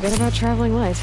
Forget about traveling light.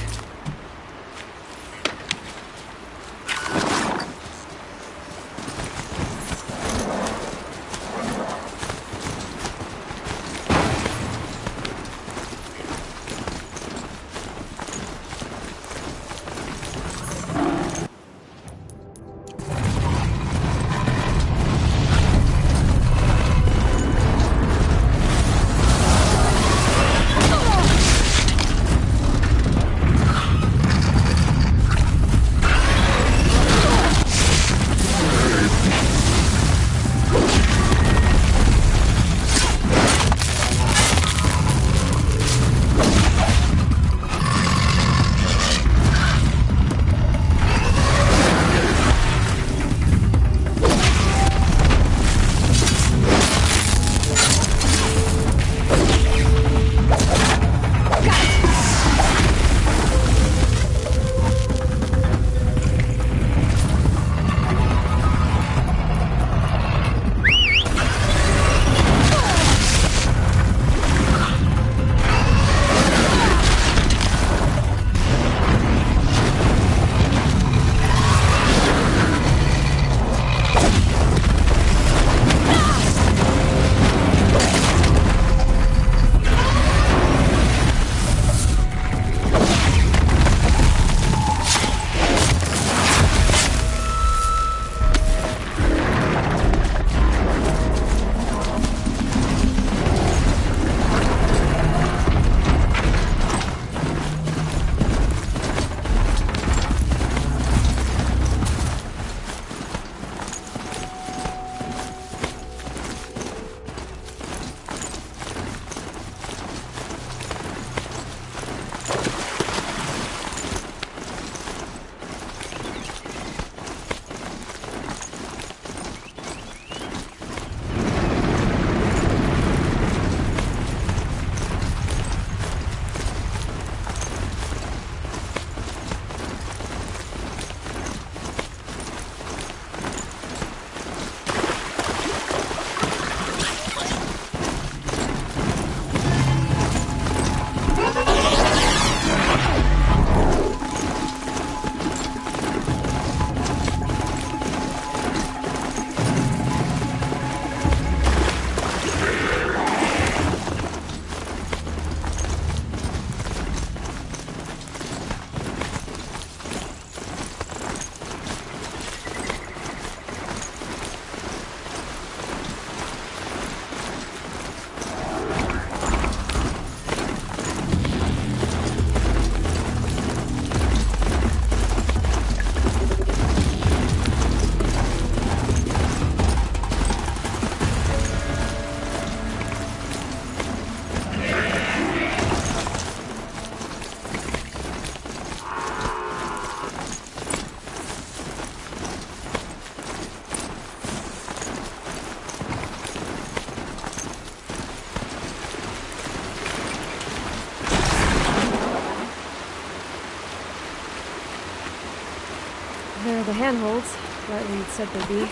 There are the handholds, right where you'd said they'd be.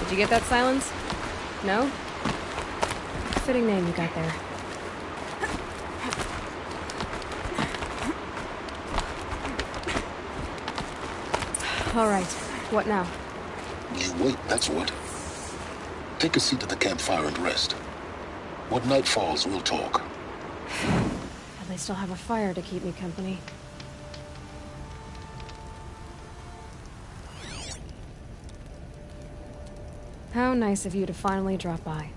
Did you get that, Silence? No? Fitting name you got there. All right, what now? You wait, that's what. Take a seat at the campfire and rest. When night falls, we'll talk. At least I'll have a fire to keep me company. How nice of you to finally drop by.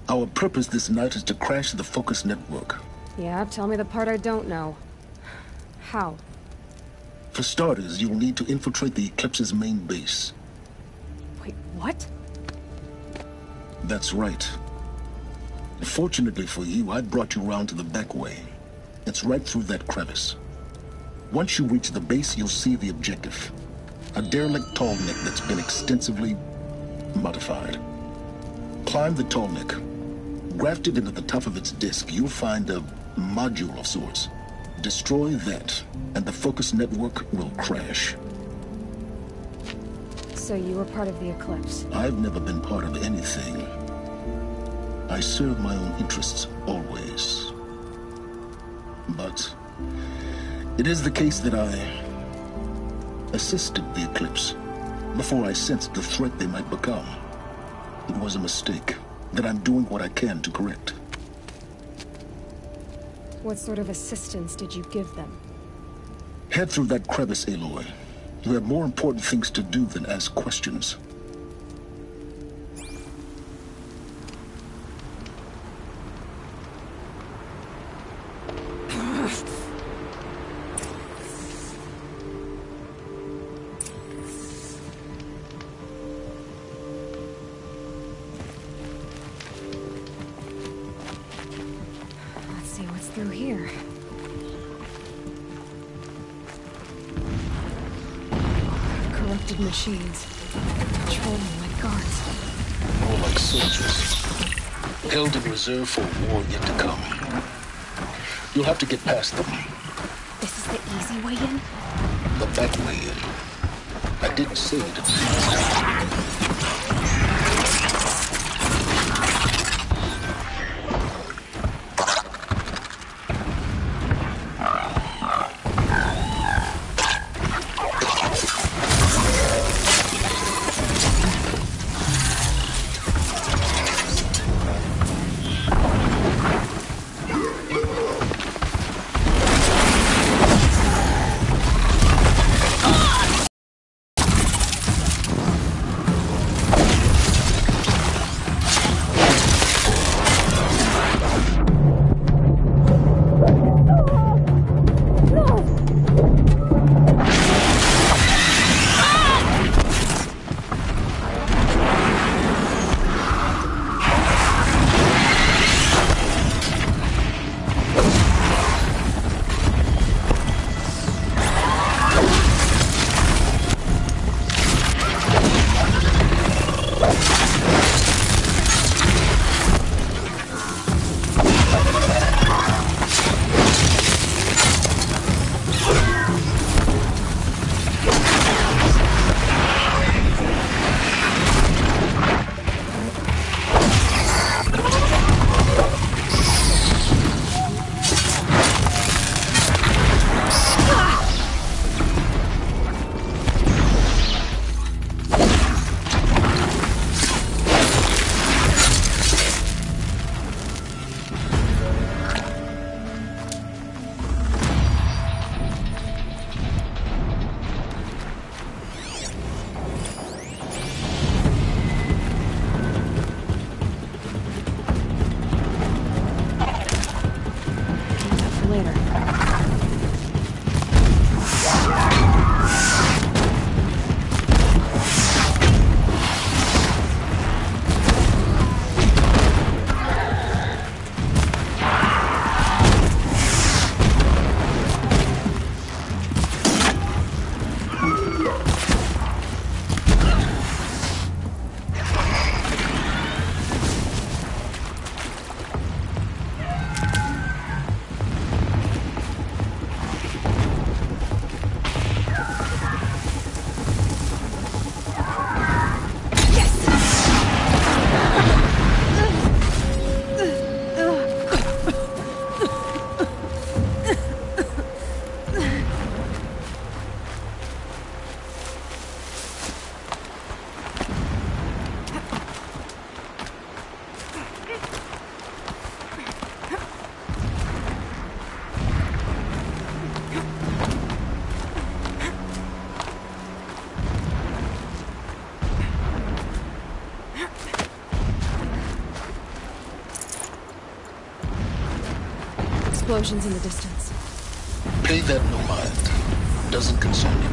Our purpose this night is to crash the Focus network. Yeah, tell me the part I don't know. How? For starters, you'll need to infiltrate the Eclipse's main base. Wait, what? That's right. Fortunately for you, I brought you round to the back way. It's right through that crevice. Once you reach the base, you'll see the objective. A derelict tall neck that's been extensively modified. Climb the tall neck. Grafted into the top of its disk, you'll find a module of sorts. Destroy that, and the Focus network will crash. So you were part of the Eclipse? I've never been part of anything. I serve my own interests, always. But It is the case that I assisted the eclipse before I sensed the threat they might become. It was a mistake that I'm doing what I can to correct. What sort of assistance did you give them? Head through that crevice, Aloy. You have more important things to do than ask questions. Let's see what's through here. Corrupted machines. Patrolling like guards. More like soldiers. Held in reserve for a war yet to come. You'll have to get past them. This is the easy way in? The back way in. I didn't say it. Explosions in the distance. Pay that no mind. Doesn't concern you.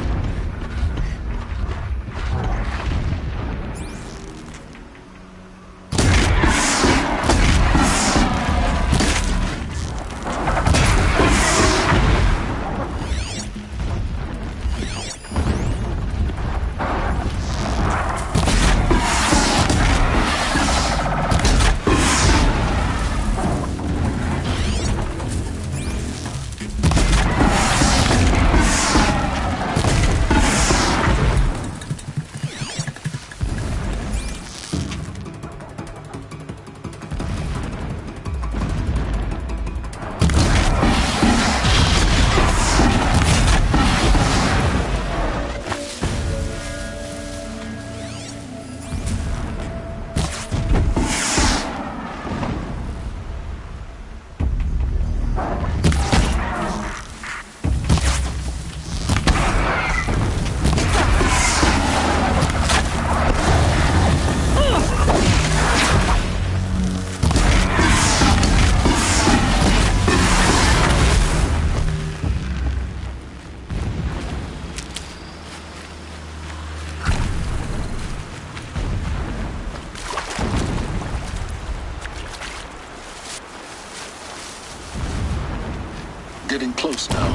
close now.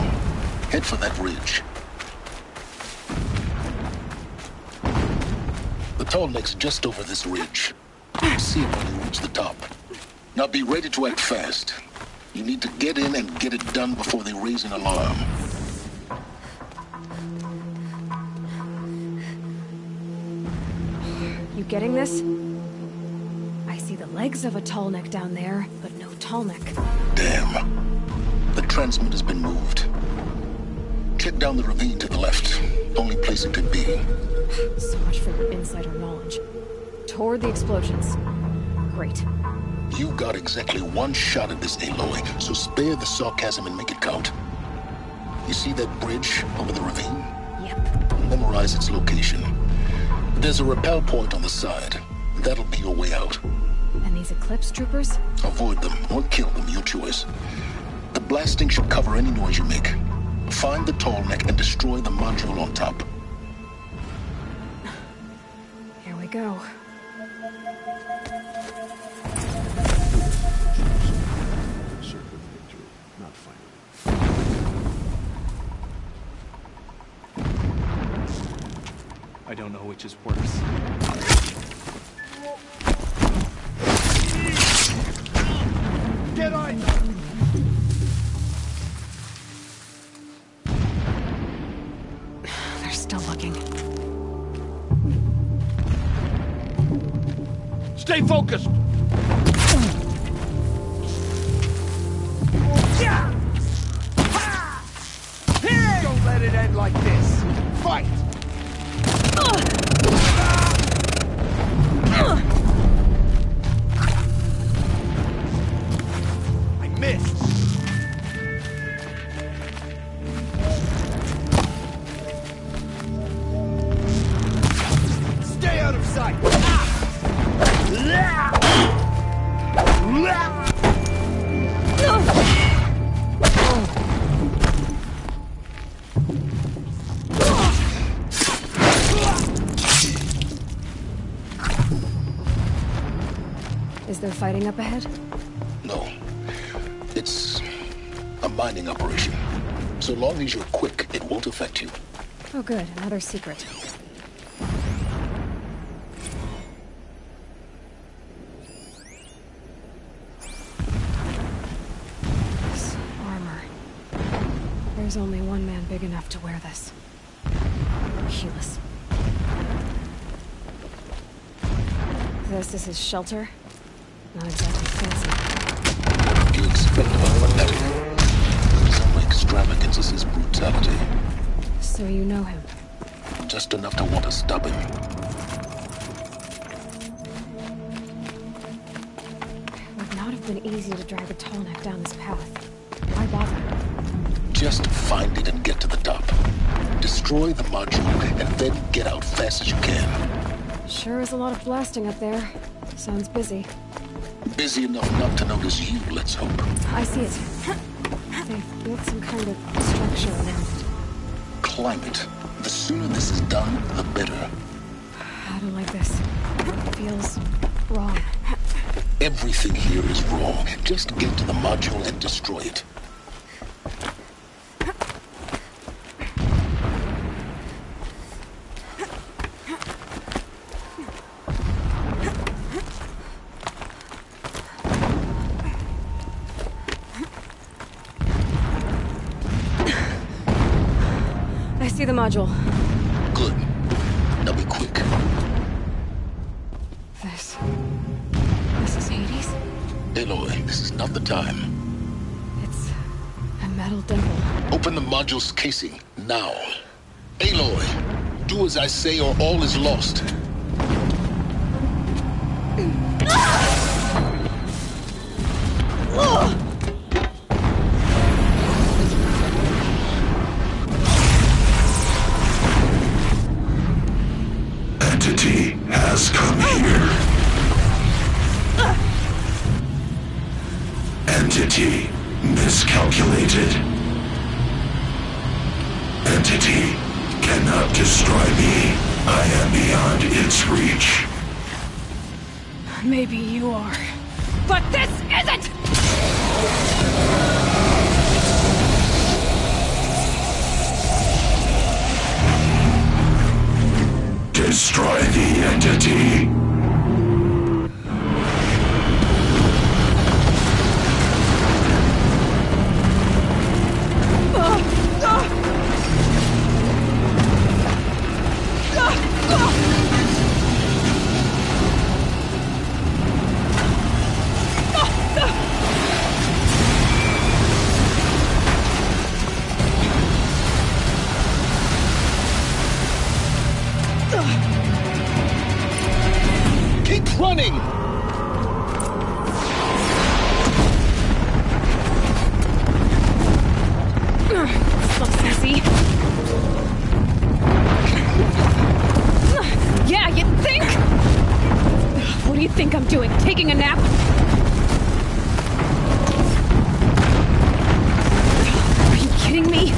Head for that ridge. The tall neck's just over this ridge. You'll see it when you reach the top. Now be ready to act fast. You need to get in and get it done before they raise an alarm. You getting this? I see the legs of a tall neck down there, but no tall neck. Damn. The transmitter's been moved. Check down the ravine to the left. Only place it could be. So much for your insider knowledge. Toward the explosions. Great. You got exactly one shot at this, Aloy, so spare the sarcasm and make it count. You see that bridge over the ravine? Yep. Memorize its location. There's a rappel point on the side. That'll be your way out. And these Eclipse troopers? Avoid them or kill them, your choice. The blasting should cover any noise you make. Find the tall neck and destroy the module on top. Here we go. I don't know which is worse. Get on! They're still looking. Stay focused! Don't let it end like this. Fight! I missed. Stay out of sight. Is there fighting up ahead? No. It's a mining operation. So long as you're quick, it won't affect you. Oh good, another secret. This armor. There's only one man big enough to wear this. Helis. This is his shelter? Not exactly fancy. What do you expect of a fanatic? Some extravagance is his brutality. So you know him? Just enough to want to stop him. It would not have been easy to drag a tall neck down this path. Why bother? Just find it and get to the top. Destroy the module and then get out fast as you can. Sure is a lot of blasting up there. Sounds busy. Busy enough not to notice you, let's hope. I see it. They've built some kind of structure around it. Climb it. The sooner this is done, the better. I don't like this. It feels wrong. Everything here is wrong. Just get to the module and destroy it. I see the module. Good. Now be quick. This is Hades? Aloy, this is not the time. It's a metal dimple. Open the module's casing, now. Aloy, do as I say or all is lost. Entity has come here. Entity miscalculated. Entity cannot destroy me. I am beyond its reach. Maybe you are. But this isn't! destroy the entity. Keep running! So sassy. Yeah, you think? What do you think I'm doing? Taking a nap? Are you kidding me?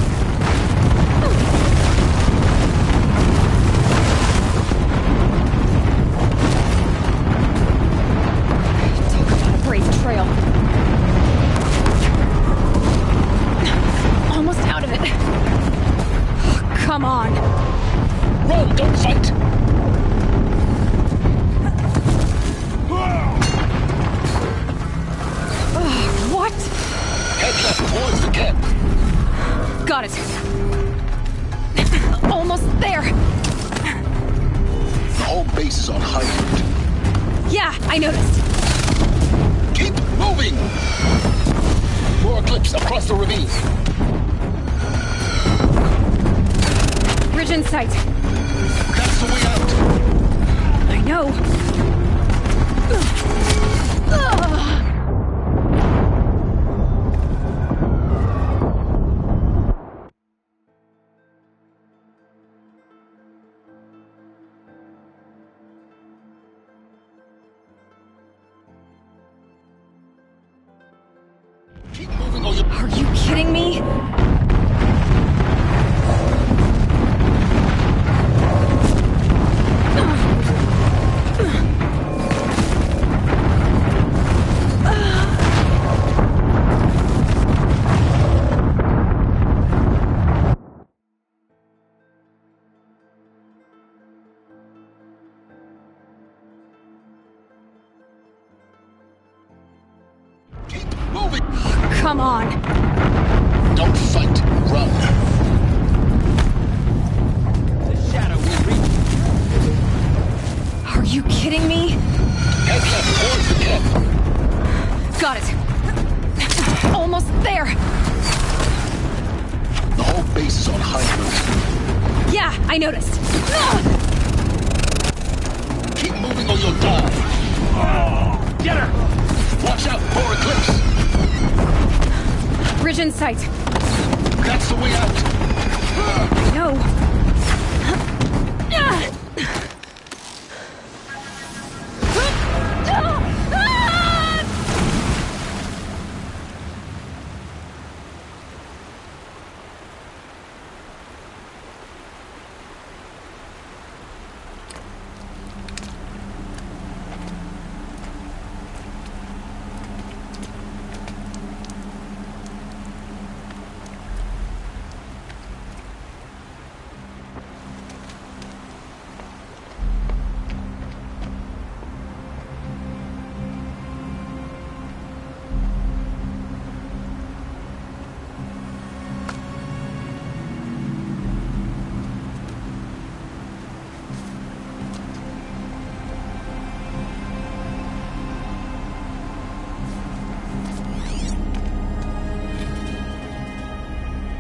Talk about a brave trail. Almost out of it. Come on. Run, don't fight! What? Head left towards the camp. Got it. Almost there. The whole base is on high alert. Yeah, I noticed. Keep moving! More eclipse across the ravine. Bridge in sight. That's the way out. I know. Keep moving or you... Are you kidding me? Keep moving! Come on. Don't fight, run. The shadow will reach. Are you kidding me? Head left towards the camp. Got it. Almost there. The whole base is on high alert. Yeah, I noticed. Keep moving or you'll die. Get her! Watch out, more eclipse. Bridge in sight. That's the way out. No.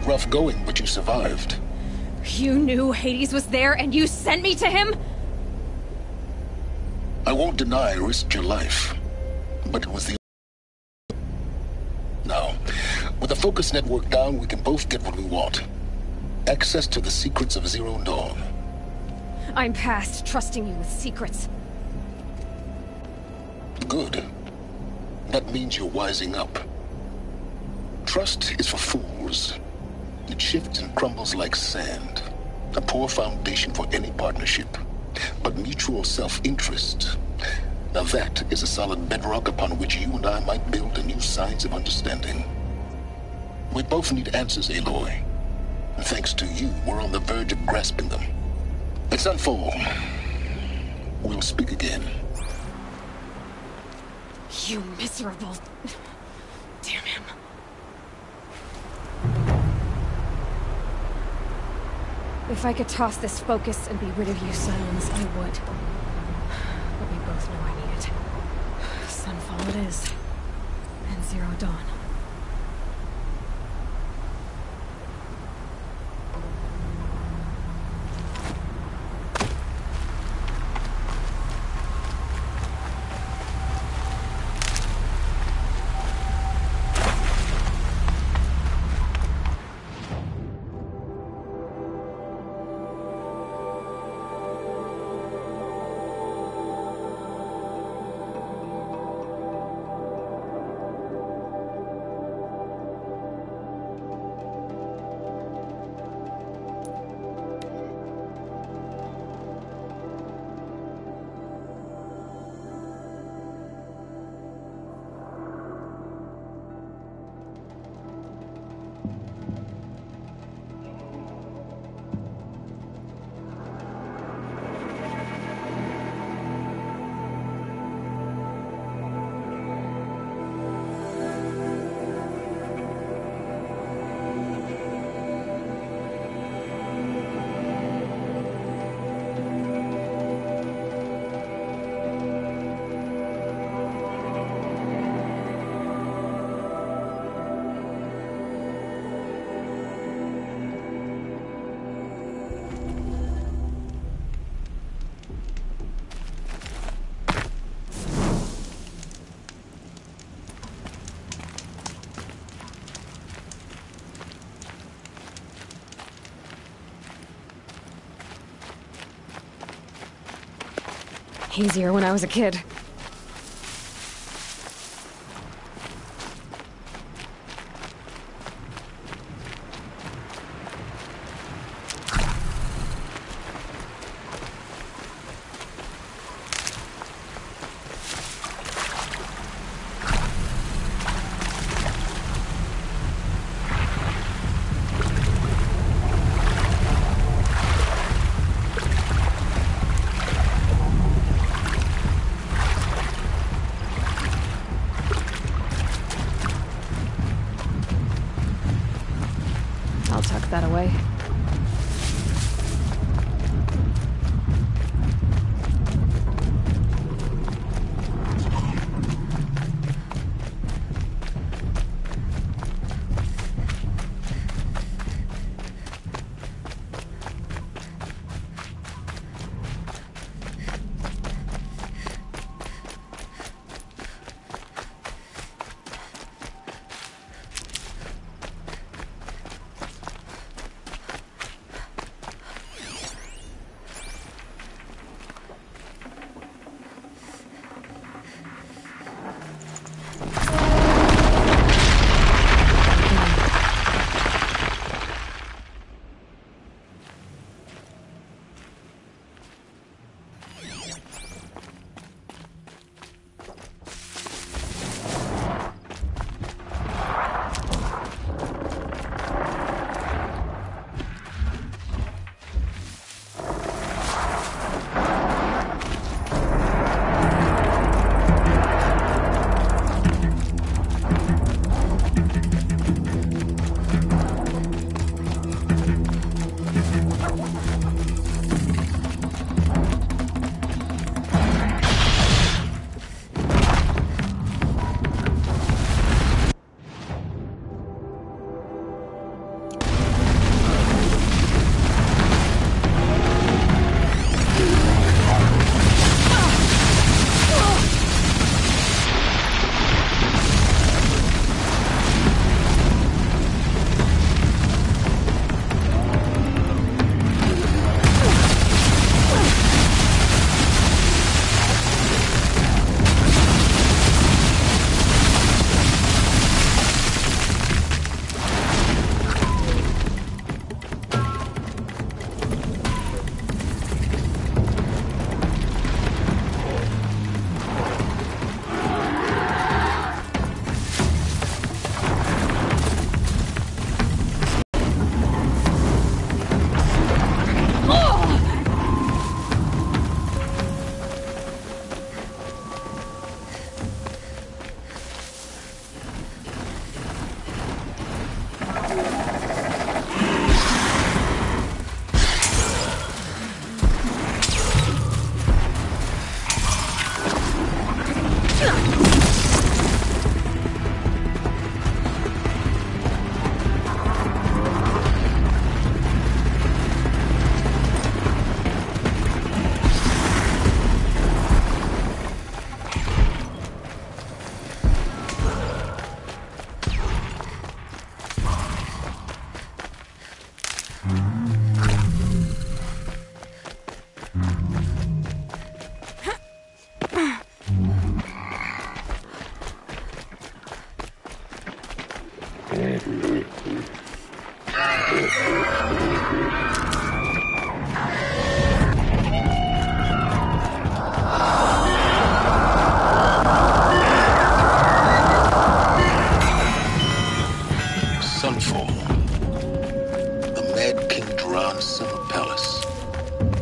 Rough going, but you survived. You knew Hades was there and you sent me to him? I won't deny I risked your life, but it was the... Now, with the focus network down, we can both get what we want. Access to the secrets of Zero Dawn. I'm past trusting you with secrets. Good. That means you're wising up. Trust is for fools. It shifts and crumbles like sand. A poor foundation for any partnership. But mutual self-interest, now that is a solid bedrock upon which you and I might build a new science of understanding. We both need answers, Aloy. And thanks to you, we're on the verge of grasping them. Let's unfold. we'll speak again. You miserable... Damn him. If I could toss this focus and be rid of you, Silence, I would. But we both know I need it. Sunfall it is. And Zero Dawn. Easier when I was a kid.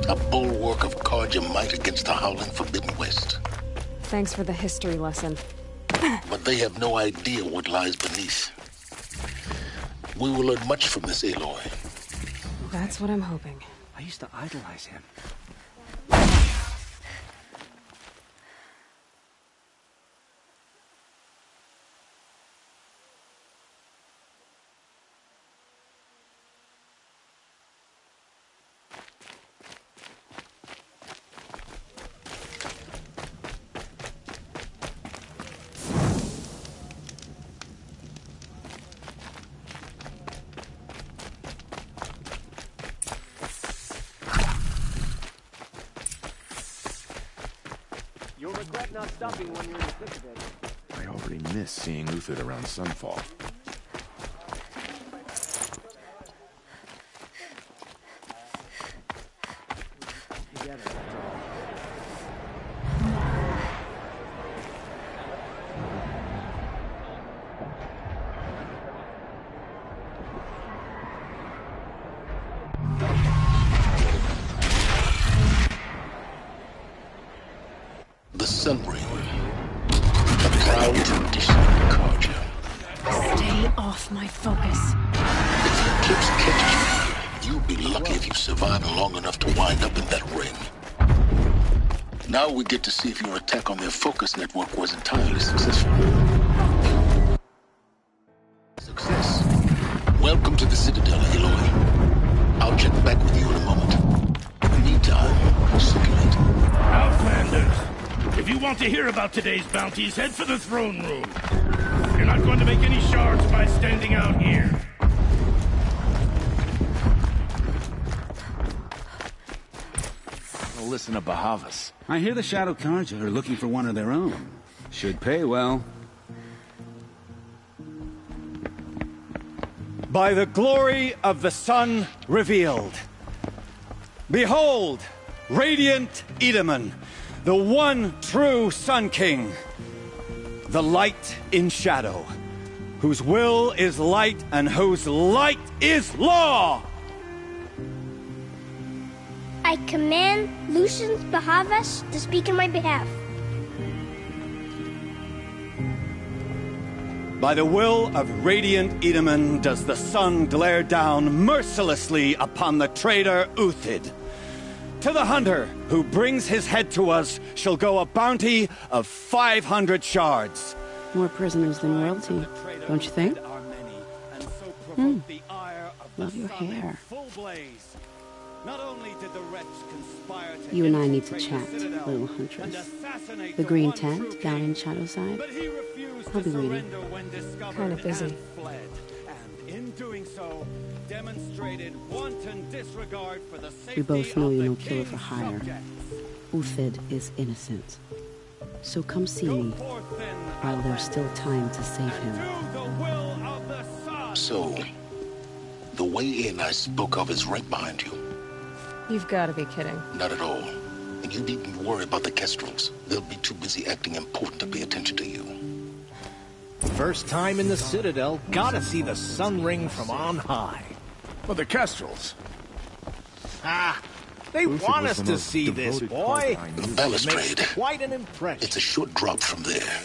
A bulwark of Karja might against the howling Forbidden West. Thanks for the history lesson. But they have no idea what lies beneath. We will learn much from this Aloy. That's what I'm hoping. I used to idolize him. You'll regret not stopping when you're in the thick of it. I already miss seeing Uthid around sunfall. The Sun Ring. A proud tradition of Karja. Stay off my focus. If the eclipse catches you, you'll be lucky if you survive long enough to wind up in that ring. Now we get to see if your attack on their focus network was entirely successful. Success. Welcome to the Citadel, Aloy. I'll check back with you in a moment. In the meantime, circulate. Outlanders! If you want to hear about today's bounties, head for the throne room. You're not going to make any shards by standing out here. Well, listen to Bahavas. I hear the Shadow Karja are looking for one of their own. Should pay well. By the glory of the sun revealed. Behold, radiant Edaman, the one true Sun King, the light in shadow, whose will is light and whose light is law. I command Lucian Bahavas to speak in my behalf. By the will of radiant Edaman does the sun glare down mercilessly upon the traitor Uthid. To the hunter who brings his head to us shall go a bounty of 500 shards. More prisoners than royalty, don't you think? Love your hair. You and I need to chat, little huntress. The green tent down in Shadowside. I'll be waiting. Kind of busy. In doing so, demonstrated wanton disregard for the safety We both know of you're the no killer for king's hire. subjects. Uthid is innocent. So come see me while there's still time to save him. Do the will of the sun. So, the way in I spoke of is right behind you. You've got to be kidding. Not at all. And you needn't worry about the Kestrels. They'll be too busy acting important to pay attention to you. First time in the Citadel, gotta see the Sun Ring from on high. Well, the Kestrels. Ah, they Uthid want was us the to most see this, devoted boy. Karja I knew. The balustrade. Makes quite an impression. It's a short drop from there.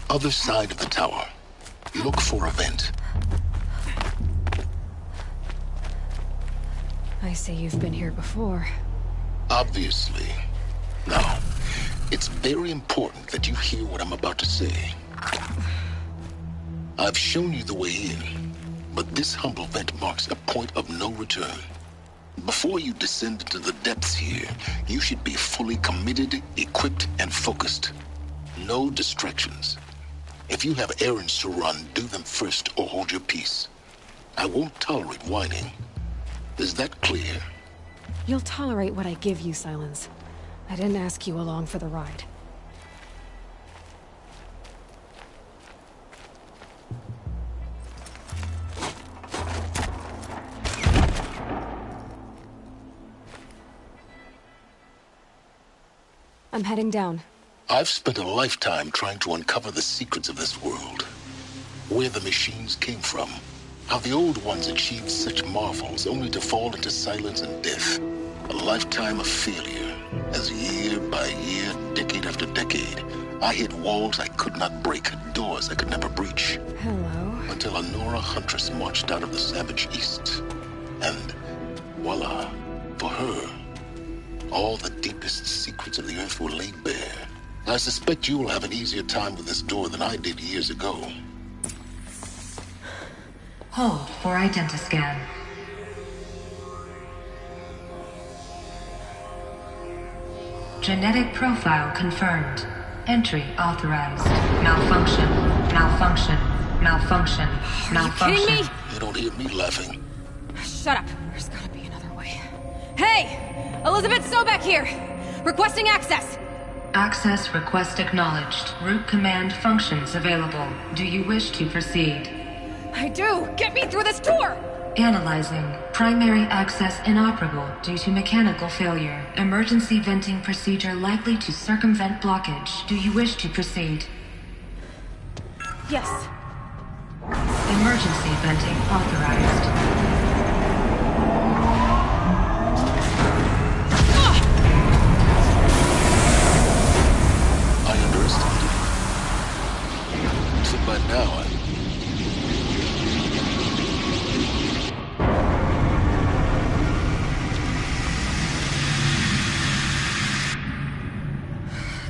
Other side of the tower. Look for a vent. I see you've been here before. Obviously. Now, it's very important that you hear what I'm about to say. I've shown you the way in, but this humble vent marks a point of no return. Before you descend into the depths here, you should be fully committed, equipped, and focused. No distractions. If you have errands to run, do them first or hold your peace. I won't tolerate whining. Is that clear? You'll tolerate what I give you, Silence. I didn't ask you along for the ride. I'm heading down. I've spent a lifetime trying to uncover the secrets of this world. Where the machines came from. How the old ones achieved such marvels only to fall into silence and death. A lifetime of failure. As year by year, decade after decade, I hit walls I could not break, doors I could never breach. Hello. Until a Nora huntress marched out of the savage east. And voila, for her, all the deepest secrets of the earth were laid bare. I suspect you will have an easier time with this door than I did years ago. Hold for identiscan. Genetic profile confirmed. Entry authorized. Malfunction. Malfunction. Malfunction. Malfunction. Are you kidding me? You don't hear me laughing. Shut up. There's gotta be another way. Hey! Elizabeth Sobek here! Requesting access! Access request acknowledged. Root command functions available. Do you wish to proceed? I do! Get me through this door! Analyzing. Primary access inoperable due to mechanical failure. Emergency venting procedure likely to circumvent blockage. Do you wish to proceed? Yes. Emergency venting authorized. By now,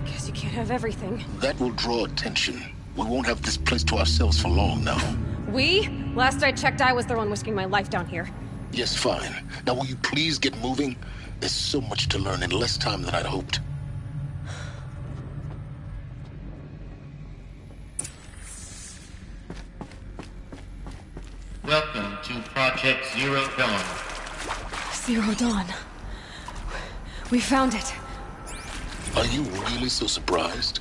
Guess you can't have everything. That will draw attention. We won't have this place to ourselves for long now. We? Last I checked, I was the one risking my life down here. Yes, fine. Now will you please get moving? There's so much to learn in less time than I'd hoped. Welcome to Project Zero Dawn. Zero Dawn. We found it. Are you really so surprised?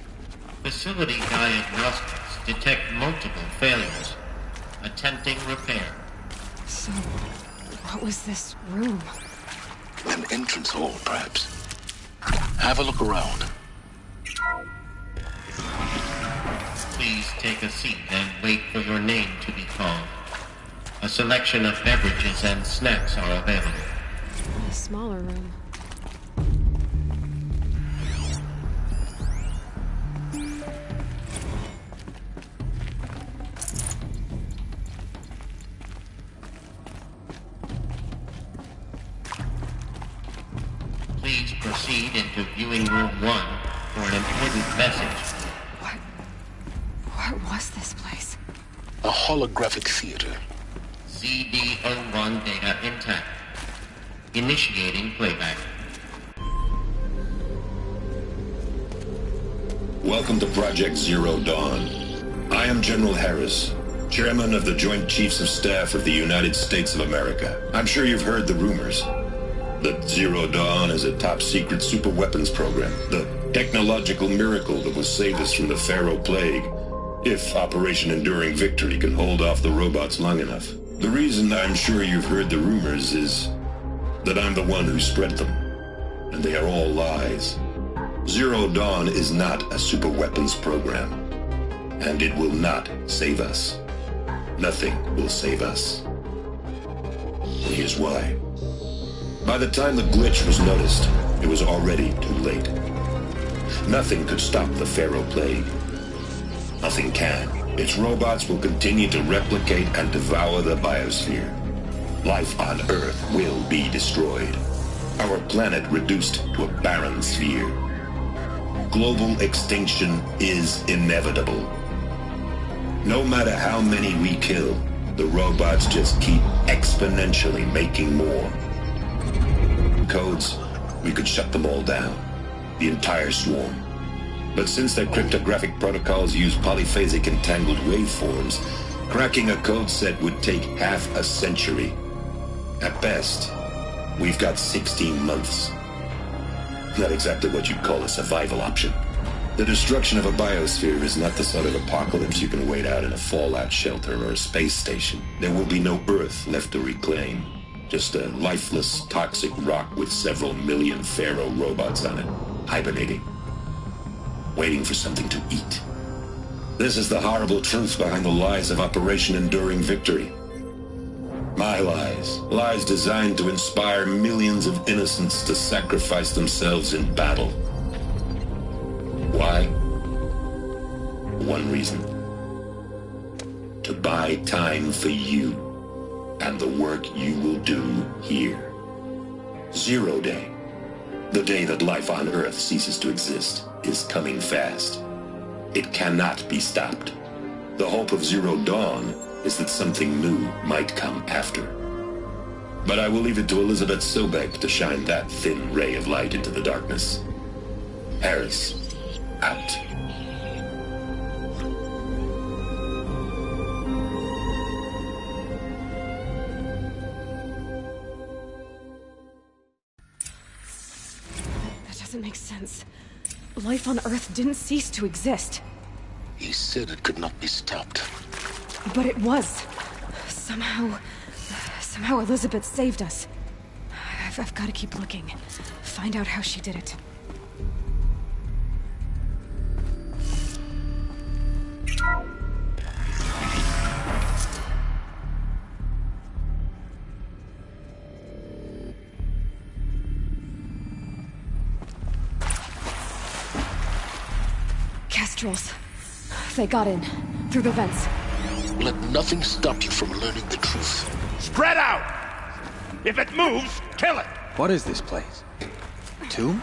Facility diagnostics detect multiple failures. Attempting repair. So, what was this room? An entrance hall, perhaps. Have a look around. Please take a seat and wait for your name to be called. A selection of beverages and snacks are available. A smaller room. Please proceed into viewing room 1 for an important message. What was this place? A holographic theater. CD01 data intact. Initiating playback. Welcome to Project Zero Dawn. I am General Harris, Chairman of the Joint Chiefs of Staff of the United States of America. I'm sure you've heard the rumors that Zero Dawn is a top-secret superweapons program, the technological miracle that will save us from the Pharaoh Plague, if Operation Enduring Victory can hold off the robots long enough. The reason I'm sure you've heard the rumors is that I'm the one who spread them, and they are all lies. Zero Dawn is not a superweapons program, and it will not save us. Nothing will save us. And here's why. By the time the glitch was noticed, it was already too late. Nothing could stop the Pharaoh Plague. Nothing can. Its robots will continue to replicate and devour the biosphere. Life on Earth will be destroyed. Our planet reduced to a barren sphere. Global extinction is inevitable. No matter how many we kill, the robots just keep exponentially making more. Codes, we could shut them all down. The entire swarm. But since their cryptographic protocols use polyphasic entangled waveforms, cracking a code set would take half a century. At best, we've got 16 months. Not exactly what you'd call a survival option. The destruction of a biosphere is not the sort of apocalypse you can wait out in a fallout shelter or a space station. There will be no Earth left to reclaim. Just a lifeless, toxic rock with several million Pharaoh robots on it, hibernating, waiting for something to eat. This is the horrible truth behind the lies of Operation Enduring Victory. My lies. Lies designed to inspire millions of innocents to sacrifice themselves in battle. Why? One reason. To buy time for you and the work you will do here. Zero Day, the day that life on Earth ceases to exist, is coming fast. It cannot be stopped. The hope of Zero Dawn is that something new might come after. But I will leave it to Elizabeth Sobek to shine that thin ray of light into the darkness. Harris, out. That doesn't make sense. Life on Earth didn't cease to exist. He said it could not be stopped. But it was. Somehow Elizabeth saved us. I've got to keep looking. Find out how she did it. Kestrels. They got in. Through the vents. Let nothing stop you from learning the truth. Spread out! If it moves, kill it! What is this place? Tomb?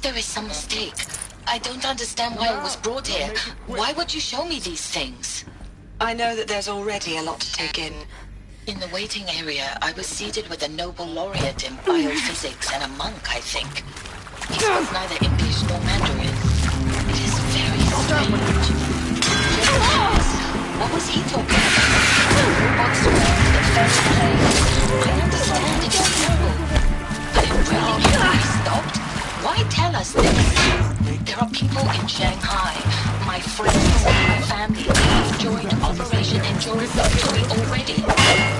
There is some mistake. I don't understand why I was brought here. Why would you show me these things? I know that there's already a lot to take in. In the waiting area, I was seated with a Nobel laureate in biophysics and a monk, I think. He spoke neither English nor Mandarin. It is very strange. What was he talking about? Robots swarms that fell in place. I understand it is terrible. But it really can't be stopped. Why tell us this? There are people in Shanghai, my friends, my family, who have joined Operation Enduring Victory already.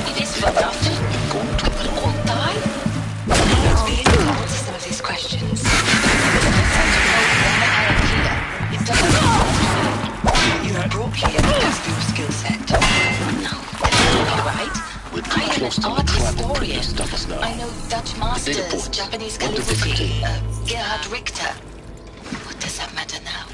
It is for nothing. We will all die? Let's begin to answer some of these questions. If I want to know why I am here, it doesn't matter. You were brought here because of your skill set. No, that can't be right. I am an art historian. I know Dutch masters, Japanese calligraphy, Gerhard Richter. What does that matter now?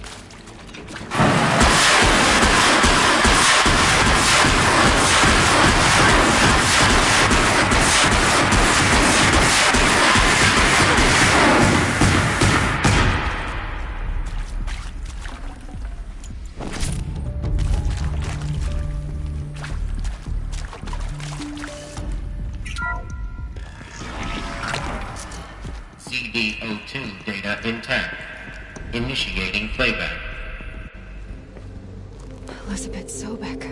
CD02 data intact. Initiating playback. Elizabeth Sobek.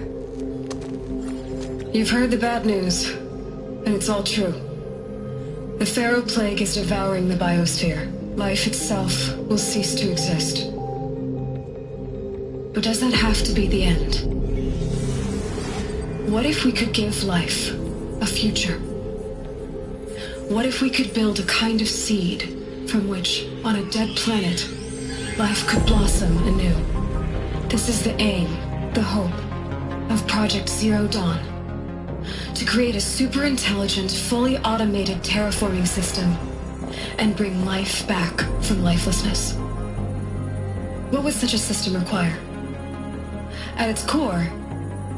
You've heard the bad news, and it's all true. The Pharaoh Plague is devouring the biosphere. Life itself will cease to exist. But does that have to be the end? What if we could give life a future? What if we could build a kind of seed from which, on a dead planet, life could blossom anew? This is the aim, the hope, of Project Zero Dawn to create a super-intelligent, fully automated terraforming system and bring life back from lifelessness. What would such a system require? At its core,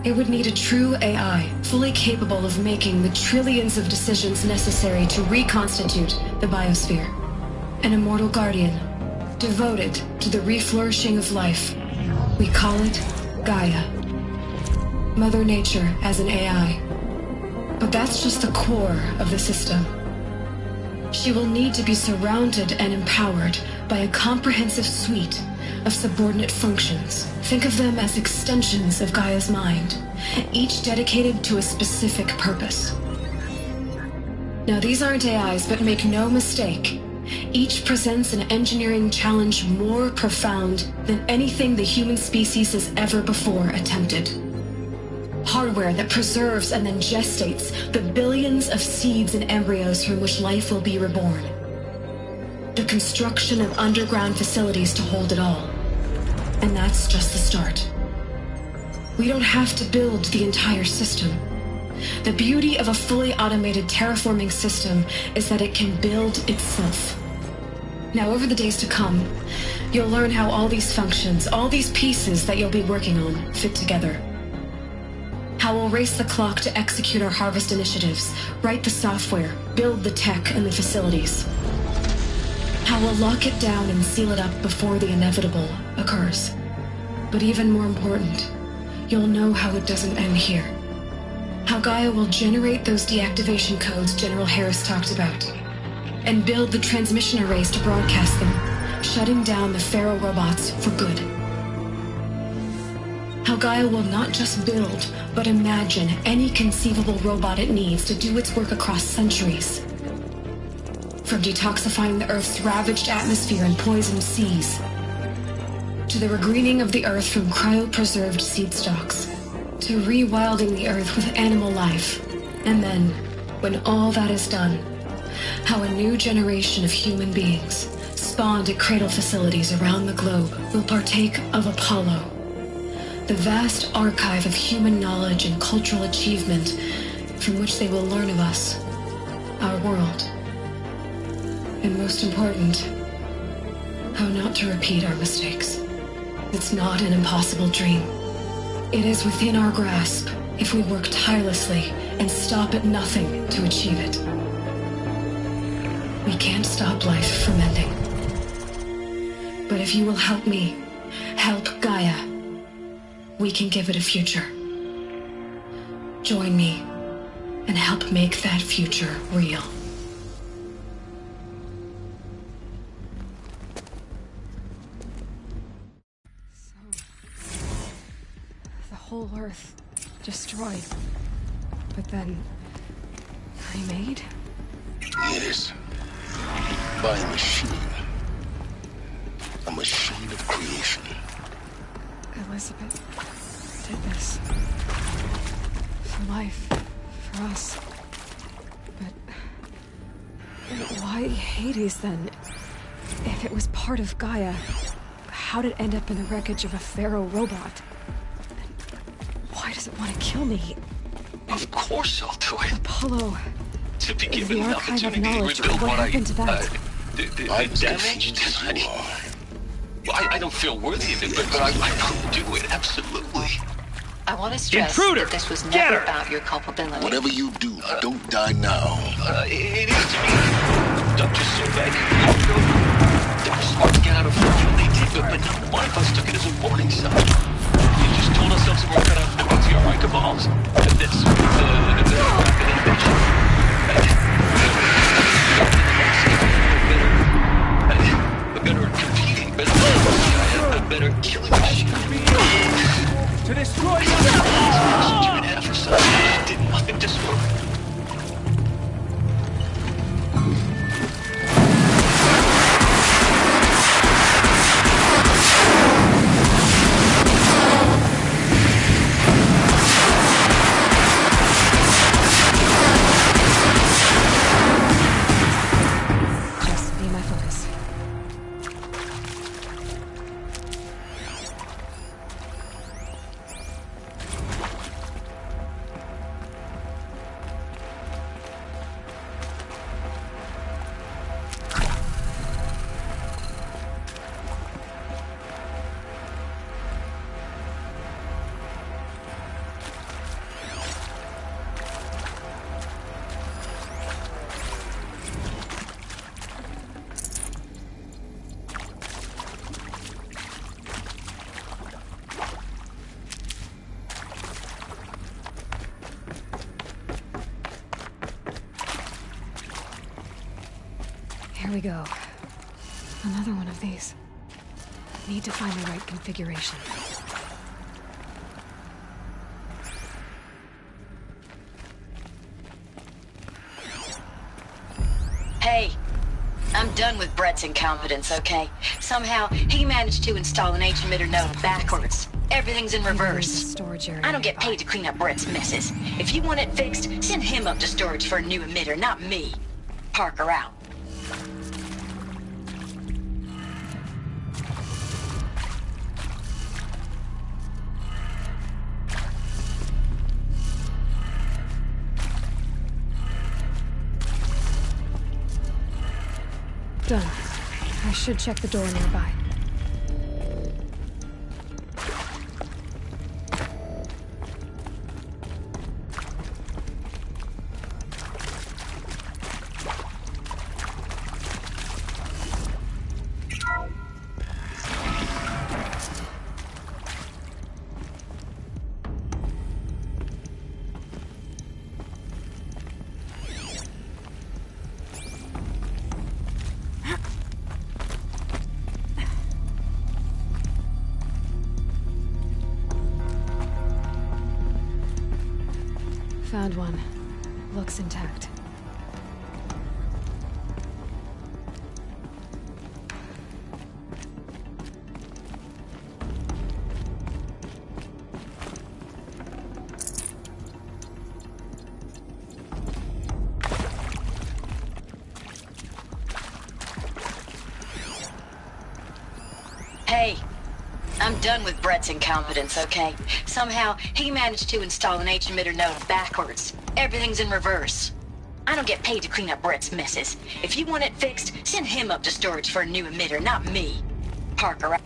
it would need a true AI, fully capable of making the trillions of decisions necessary to reconstitute the biosphere. An immortal guardian, devoted to the reflourishing of life. We call it Gaia. Mother Nature as an AI. But that's just the core of the system. She will need to be surrounded and empowered by a comprehensive suite of subordinate functions. Think of them as extensions of Gaia's mind, each dedicated to a specific purpose. Now, these aren't AIs, but make no mistake, each presents an engineering challenge more profound than anything the human species has ever before attempted. Hardware that preserves and then gestates the billions of seeds and embryos from which life will be reborn. The construction of underground facilities to hold it all. And that's just the start. We don't have to build the entire system. The beauty of a fully automated terraforming system is that it can build itself. Now, over the days to come, you'll learn how all these functions, all these pieces that you'll be working on, fit together. How we'll race the clock to execute our harvest initiatives, write the software, build the tech and the facilities. How we'll lock it down and seal it up before the inevitable occurs. But even more important, you'll know how it doesn't end here. How Gaia will generate those deactivation codes General Harris talked about, and build the transmission arrays to broadcast them, shutting down the Pharaoh robots for good. How Gaia will not just build, but imagine any conceivable robot it needs to do its work across centuries. From detoxifying the Earth's ravaged atmosphere and poisoned seas, to the regreening of the Earth from cryopreserved seed stalks, to rewilding the Earth with animal life. And then, when all that is done, how a new generation of human beings, spawned at cradle facilities around the globe, will partake of Apollo, the vast archive of human knowledge and cultural achievement from which they will learn of us, our world. And most important, how not to repeat our mistakes. It's not an impossible dream. It is within our grasp if we work tirelessly and stop at nothing to achieve it. We can't stop life from ending. But if you will help me, help Gaia, we can give it a future. Join me and help make that future real. The whole Earth destroyed, but then remade? Yes. By a machine. A machine of creation. Elizabeth did this. For life. For us. But why Hades then? If it was part of Gaia, how did it end up in the wreckage of a Pharaoh robot? And why does it want to kill me? Of course I'll do it. Apollo. To be given The an archive of opportunity to knowledge. rebuild What what happened to that? I damaged. I don't feel worthy of it, but I will do it, absolutely. I want to stress Intruder! that this was Get never her! about your culpability. Whatever you do, don't die now. It is to me. Dr. Sobek, they were smart to get out of what they did, but not one of us took it as a warning sign. We just told ourselves we weren't gonna have quasi-arc evolves. That's rapid innovation. Better competing, better killing machine. To destroy half or something did nothing to smoke. Here we go. Another one of these. Need to find the right configuration. Hey, I'm done with Brett's incompetence, okay? Somehow, he managed to install an H-emitter node backwards. Everything's in reverse. I don't get paid to clean up Brett's messes. If you want it fixed, send him up to storage for a new emitter, not me. Parker out. Done. I should check the door nearby. Found one. Looks intact. Hey, I'm done with Brett's incompetence, okay? Somehow, he managed to install an H-emitter node backwards. Everything's in reverse. I don't get paid to clean up Brett's messes. If you want it fixed, send him up to storage for a new emitter, not me. Parker out.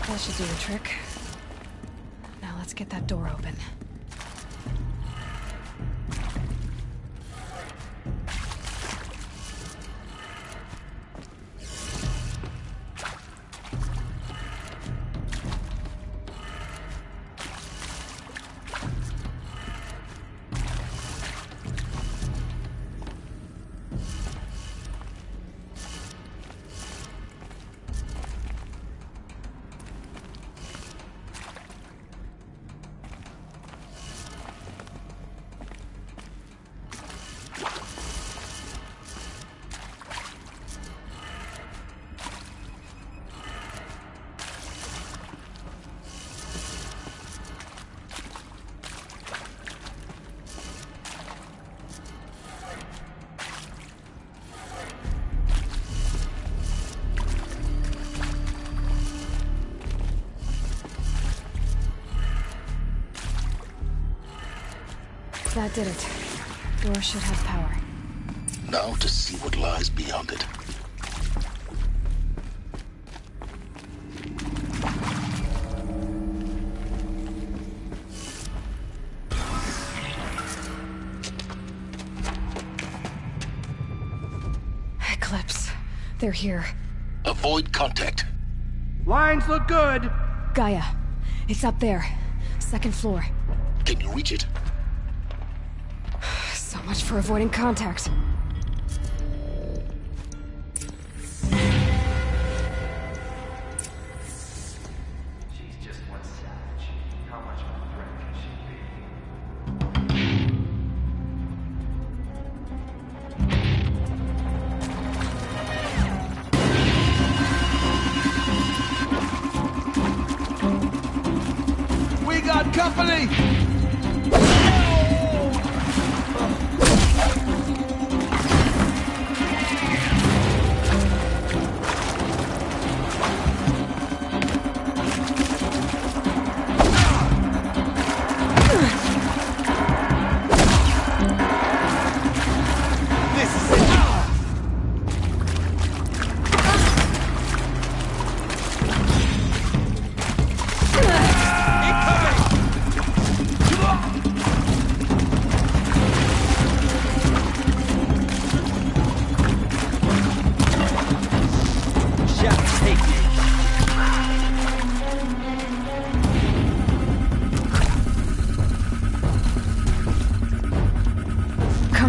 That should do the trick. Now let's get that door open. That did it. Door should have power. Now to see what lies beyond it. Eclipse. They're here. Avoid contact. Lines look good. Gaia. It's up there. Second floor. Can you reach it? So much for avoiding contact. She's just one savage. How much of a threat can she be? We got company!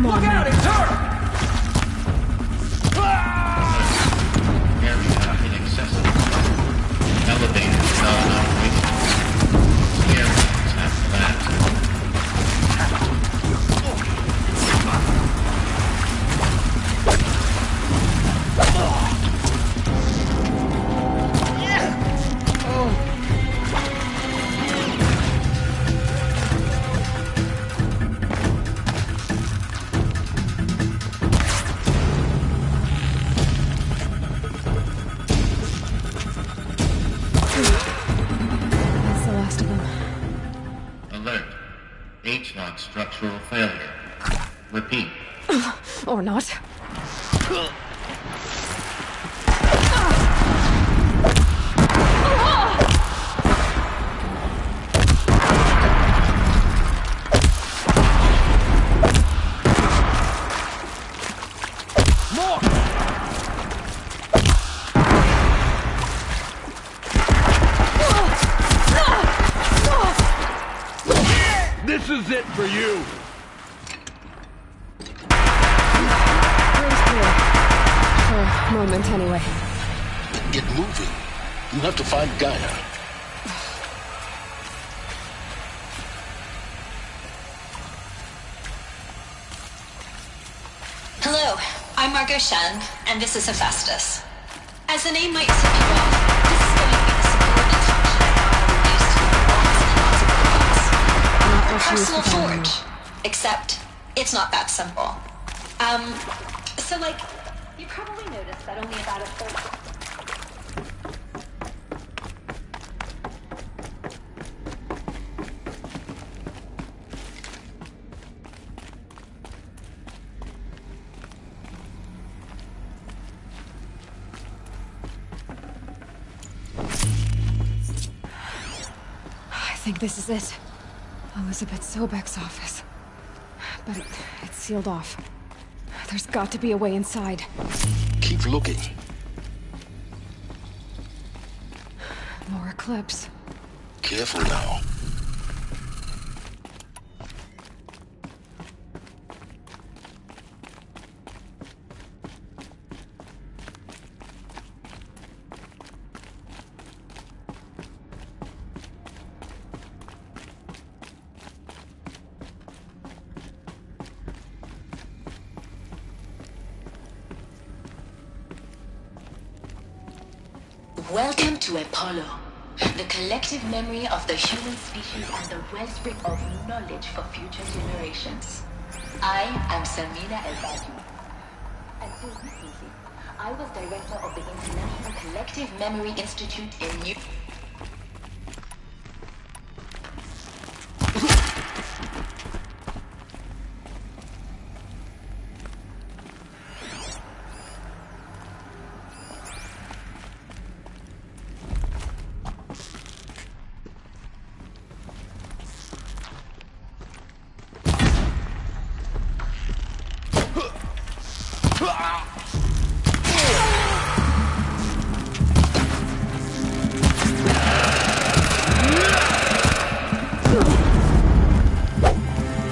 Come on, man. Area inaccessible. Elevators non-operational. Stairwells have collapsed. That's the last of them. Alert. H-lock structural failure. Repeat. Or not. This is it for you. Rings clear. For a moment, anyway. Get moving. You have to find Gaia. Hello, I'm Margot Shen, and this is Hephaestus. As the name might tip you off, this is going to be the subordinate function of our personal forge. Except, it's not that simple. So like, you probably noticed that only about a third... I think this is it. Elizabeth Sobek's office. But it's sealed off. There's got to be a way inside. Keep looking. More eclipse. Careful now. Welcome to Apollo, the collective memory of the human species and the wellspring of knowledge for future generations. I am Samina El-Badi. Until recently, I was director of the International Collective Memory Institute in New...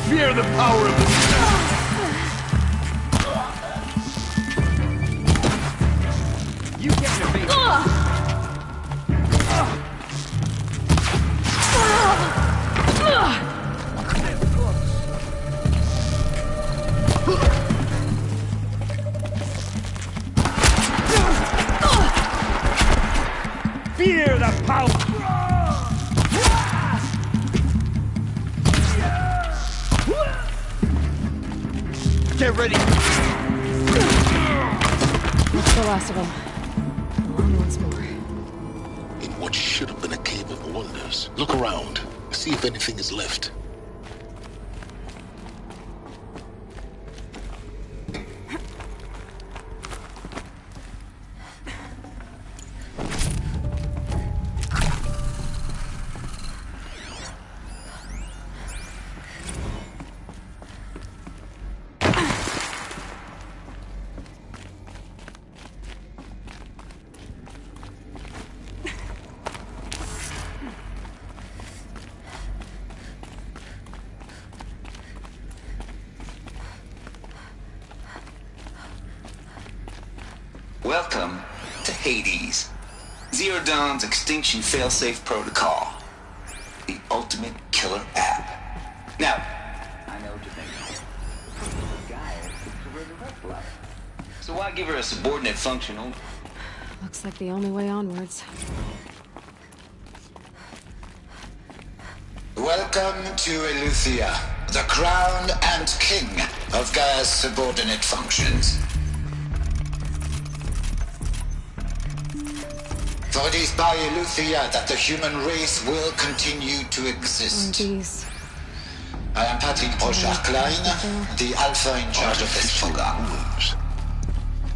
Fear the power of the You get your face. fear the power. Get ready. That's the last of them. On once more. In what should have been a cave of wonders. Look around. See if anything is left. Welcome to Hades, Zero Dawn's extinction failsafe protocol, the ultimate killer app. Now, I know what you're thinking. Guy to resurrect life. So why give her a subordinate function only? Looks like the only way onwards. Welcome to Eleuthia, the crown and king of Gaia's subordinate functions. For it is by Eleuthia that the human race will continue to exist. I am Patrick Brochard-Klein, the Alpha in charge of this program.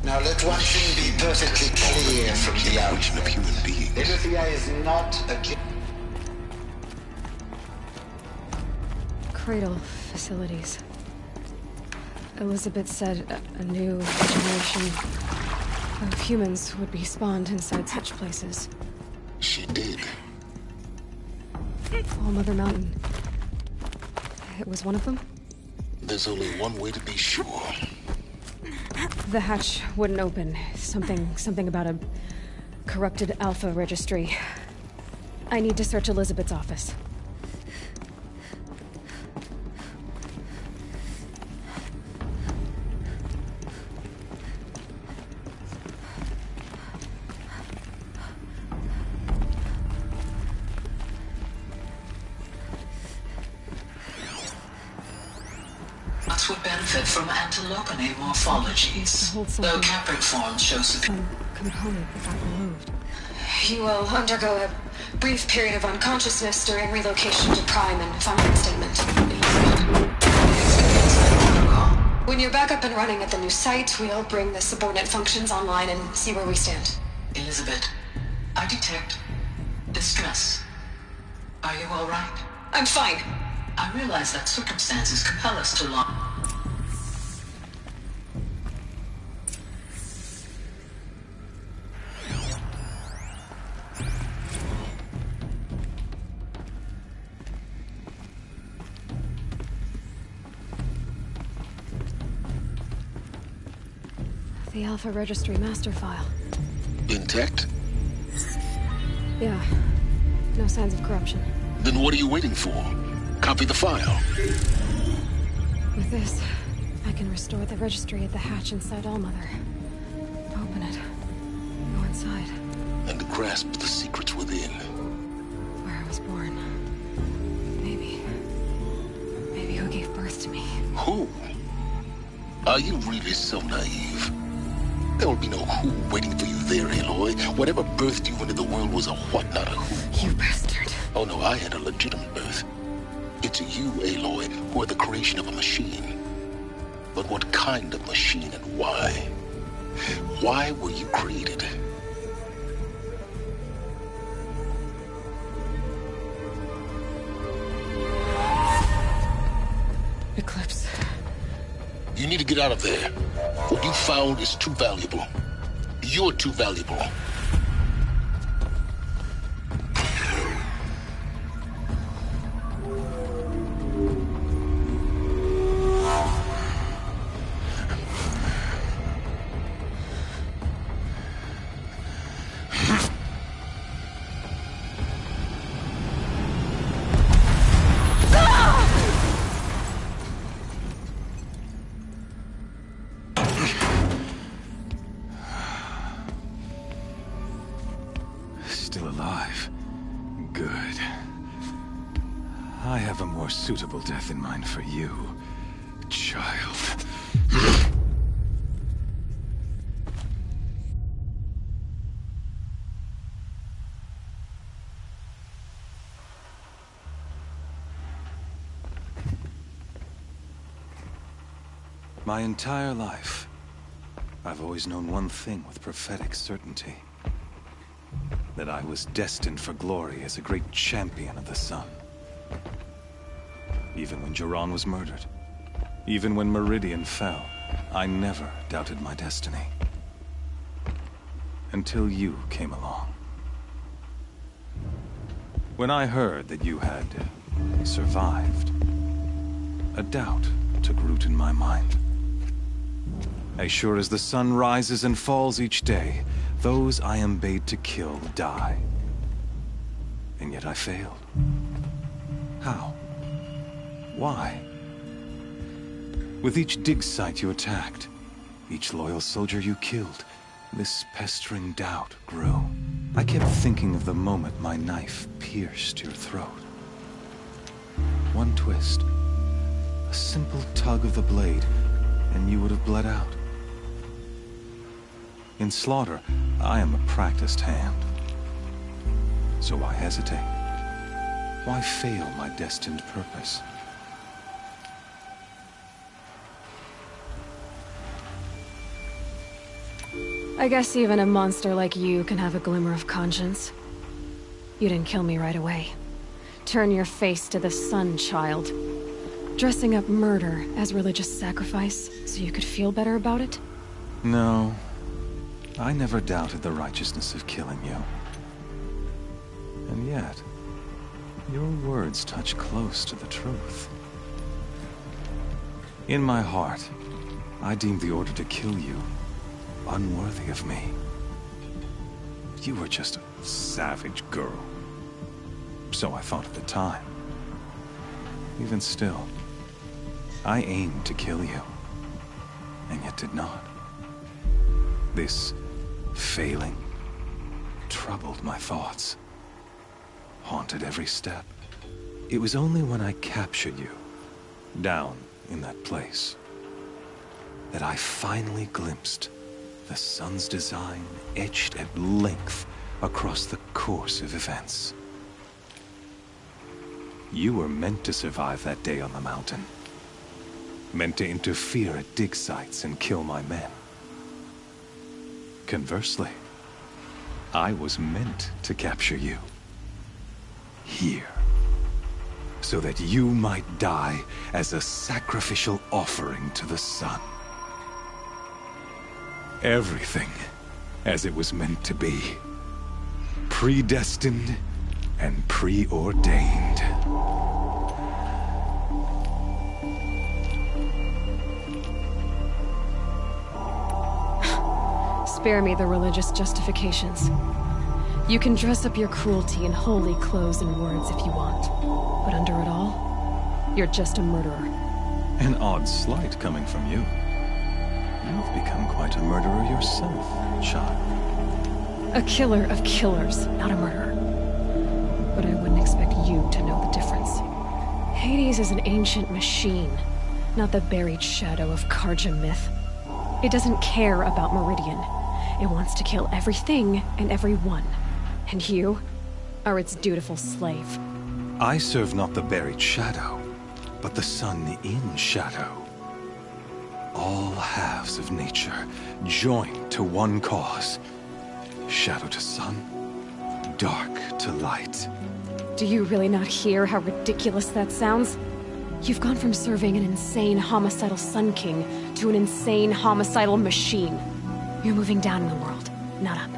Now let one thing be perfectly clear from the outset. Eleuthia is not a... Cradle facilities. Elizabeth said a new generation of humans would be spawned inside such places. She did. All Mother Mountain. It was one of them? There's only one way to be sure. The hatch wouldn't open. Something about a corrupted Alpha registry. I need to search Elizabeth's office. Would benefit from antilopinate morphologies, though Capri forms show some component that got removed. You will undergo a brief period of unconsciousness during relocation to Prime and founding statement. When you're back up and running at the new site, we'll bring the subordinate functions online and see where we stand. Elizabeth, I detect distress. Are you all right? I'm fine. I realize that circumstances compel us to launch. The Alpha Registry master file. Intact? Yeah. No signs of corruption. Then what are you waiting for? Copy the file. With this, I can restore the registry at the hatch inside Allmother. Open it. Go inside. And grasp the secrets within. Where I was born. Maybe who gave birth to me. Who? Are you really so naive? There will be no who waiting for you there, Aloy. Whatever birthed you into the world was a what, not a who. You bastard. Oh no, I had a legitimate birth. It's you, Aloy, who are the creation of a machine. But what kind of machine and why? Why were you created? Eclipse. You need to get out of there. What you found is too valuable. You're too valuable. Still alive. Good. I have a more suitable death in mind for you, child. My entire life, I've always known one thing with prophetic certainty. That I was destined for glory as a great champion of the sun. Even when Jiran was murdered, even when Meridian fell, I never doubted my destiny. Until you came along. When I heard that you had survived, a doubt took root in my mind. As sure as the sun rises and falls each day, those I am bade to kill die. And yet I failed. How? Why? With each dig site you attacked, each loyal soldier you killed, this pestering doubt grew. I kept thinking of the moment my knife pierced your throat. One twist, a simple tug of the blade, and you would have bled out. In slaughter, I am a practiced hand. So why hesitate? Why fail my destined purpose? I guess even a monster like you can have a glimmer of conscience. You didn't kill me right away. Turn your face to the sun, child. Dressing up murder as religious sacrifice so you could feel better about it? No. I never doubted the righteousness of killing you. And yet, your words touch close to the truth. In my heart, I deemed the order to kill you unworthy of me. You were just a savage girl. So I thought at the time. Even still, I aimed to kill you, and yet did not. This failing troubled my thoughts, haunted every step. It was only when I captured you, down in that place, that I finally glimpsed the sun's design etched at length across the course of events. You were meant to survive that day on the mountain. Meant to interfere at dig sites and kill my men. Conversely, I was meant to capture you. Here. So that you might die as a sacrificial offering to the sun. Everything as it was meant to be. Predestined and preordained. Spare me the religious justifications. You can dress up your cruelty in holy clothes and words if you want. But under it all, you're just a murderer. An odd slight coming from you. You've become quite a murderer yourself, child. A killer of killers, not a murderer. But I wouldn't expect you to know the difference. Hades is an ancient machine, not the buried shadow of Karja myth. It doesn't care about Meridian. It wants to kill everything and everyone. And you are its dutiful slave. I serve not the buried shadow, but the sun in shadow. All halves of nature joined to one cause. Shadow to sun, dark to light. Do you really not hear how ridiculous that sounds? You've gone from serving an insane homicidal Sun King to an insane homicidal machine. You're moving down in the world, not up.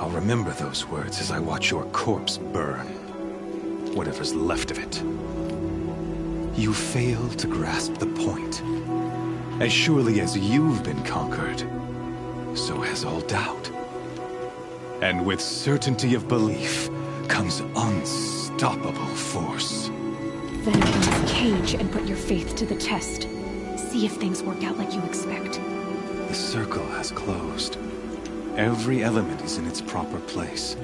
I'll remember those words as I watch your corpse burn. Whatever's left of it. You fail to grasp the point. As surely as you've been conquered, so has all doubt. And with certainty of belief comes unstoppable force. Then open this cage and put your faith to the test. See if things work out like you expect. The circle has closed. Every element is in its proper place,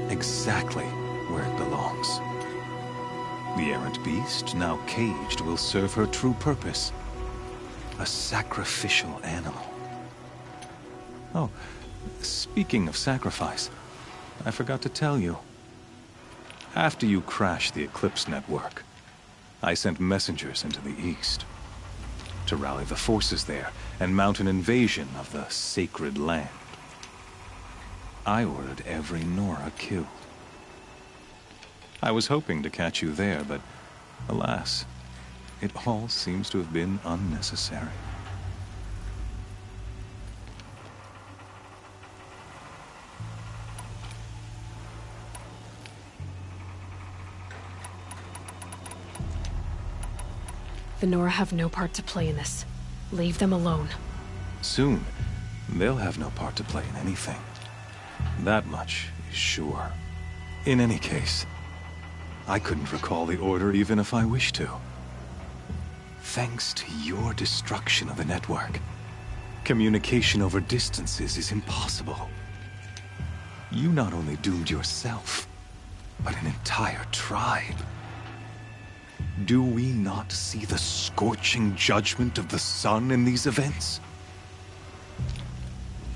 exactly where it belongs. The errant beast, now caged, will serve her true purpose. A sacrificial animal. Oh, speaking of sacrifice, I forgot to tell you. After you crashed the Eclipse network, I sent messengers into the east to rally the forces there and mount an invasion of the sacred land. I ordered every Nora killed. I was hoping to catch you there, but alas, it all seems to have been unnecessary. The Nora have no part to play in this. Leave them alone. Soon, they'll have no part to play in anything. That much is sure. In any case, I couldn't recall the order even if I wished to. Thanks to your destruction of the network, communication over distances is impossible. You not only doomed yourself, but an entire tribe. Do we not see the scorching judgment of the sun in these events?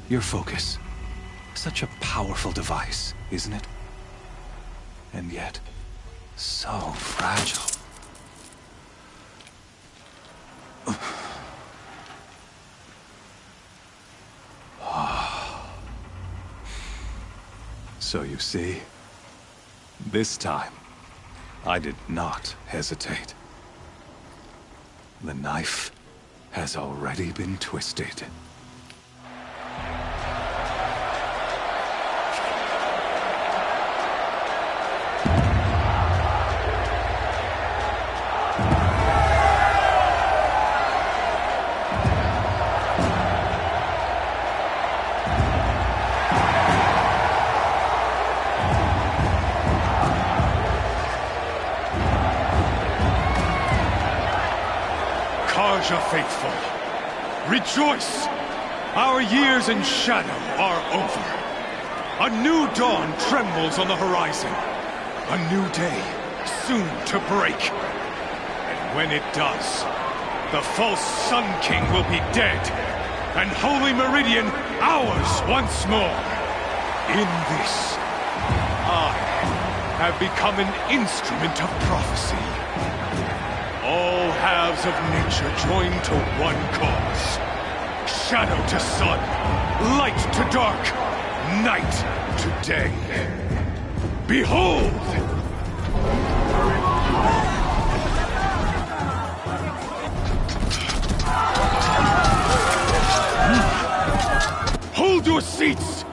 Your focus. Such a powerful device, isn't it? And yet, so fragile. So you see, this time, I did not hesitate. The knife has already been twisted. Faithful, rejoice! Our years in shadow are over. A new dawn trembles on the horizon. A new day soon to break. And when it does, the false Sun King will be dead, and Holy Meridian ours once more. In this, I have become an instrument of prophecy. All halves of nature join to one cause. Shadow to sun, light to dark, night to day. Behold! Hold your seats!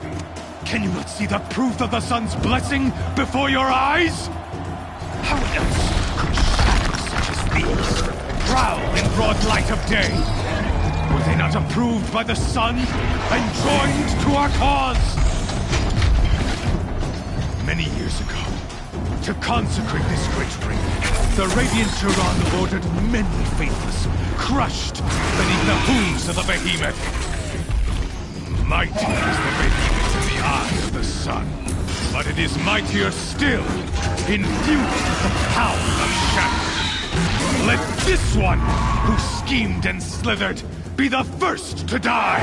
Can you not see the proof of the sun's blessing before your eyes? How else could shadows such as these prowl in broad light of day? Were they not approved by the sun and joined to our cause? Many years ago, to consecrate this great ring, the Radiant Turan ordered many faithless, crushed beneath the hooves of the behemoth. Mighty is the behemoth in the eye of the sun, but it is mightier still, infused with the power of shadow. Let this one, who schemed and slithered, be the first to die.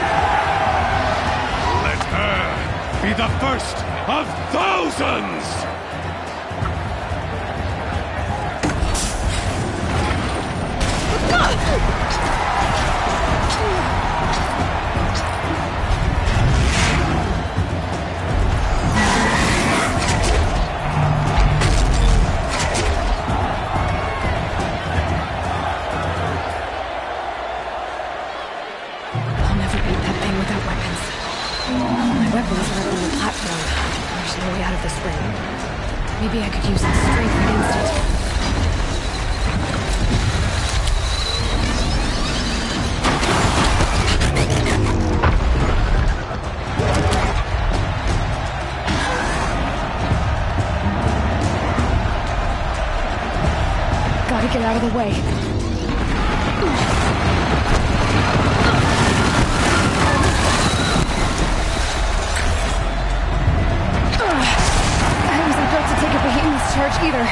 Let her be the first of thousands! Maybe I could use its strength against it. Gotta get out of the way. Charge either.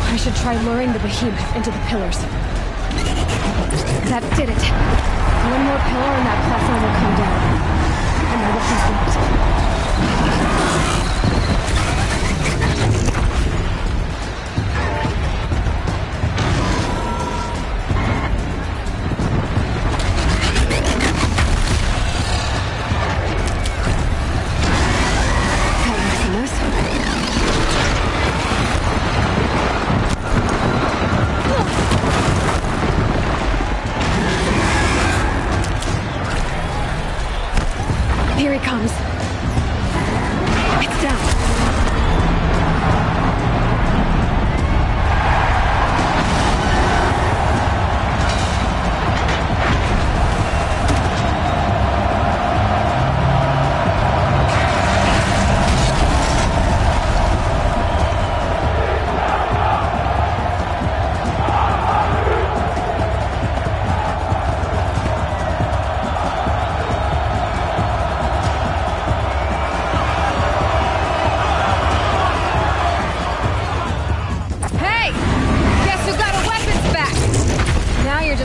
I should try luring the behemoth into the pillars. That did it. One more pillar and that platform will come down. And my weapons won't. Here he comes.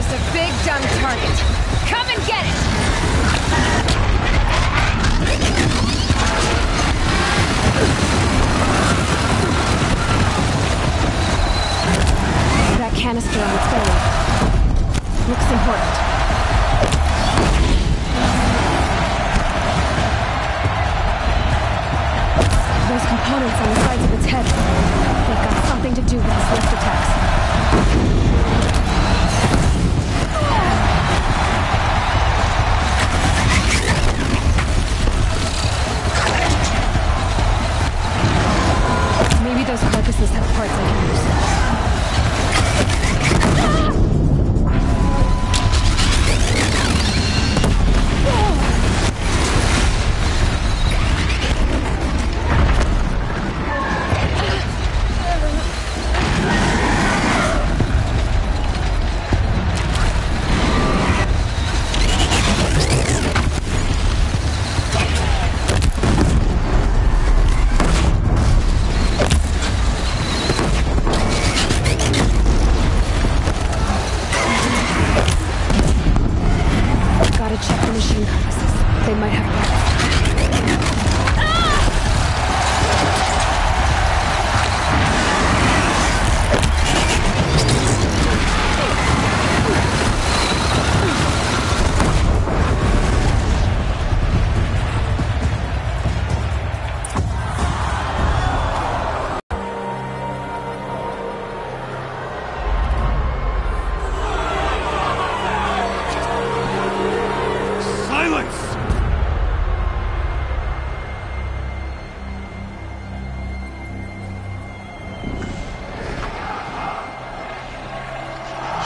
just a big dumb target. Come and get it! That canister on its belly. Looks important. Those components on the sides of its head. They've got something to do with its lift attacks. Maybe those carcasses have parts I can use.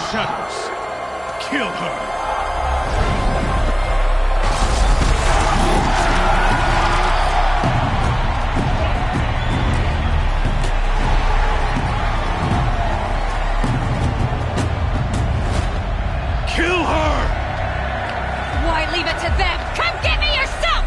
Shadows. Kill her. Kill her! Why leave it to them? Come get me yourself!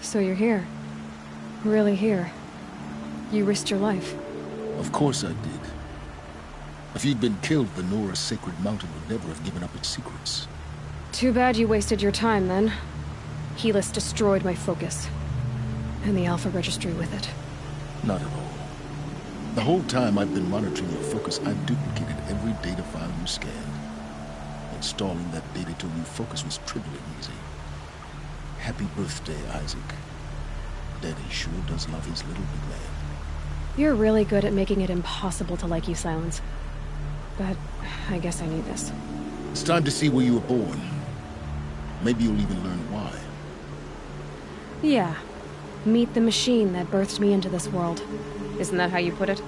So you're here. Really here. You risked your life. Of course I did. If you'd been killed, the Nora's sacred mountain would never have given up its secrets. Too bad you wasted your time, then. Helis destroyed my focus. And the Alpha Registry with it. Not at all. The whole time I've been monitoring your focus, I've duplicated every data file you scanned. Installing that data to a new focus was trivial and easy. Happy birthday, Isaac. Daddy sure does love his little big man. You're really good at making it impossible to like you, Silence. But I guess I need this. It's time to see where you were born. Maybe you'll even learn why. Yeah. Meet the machine that birthed me into this world. Isn't that how you put it?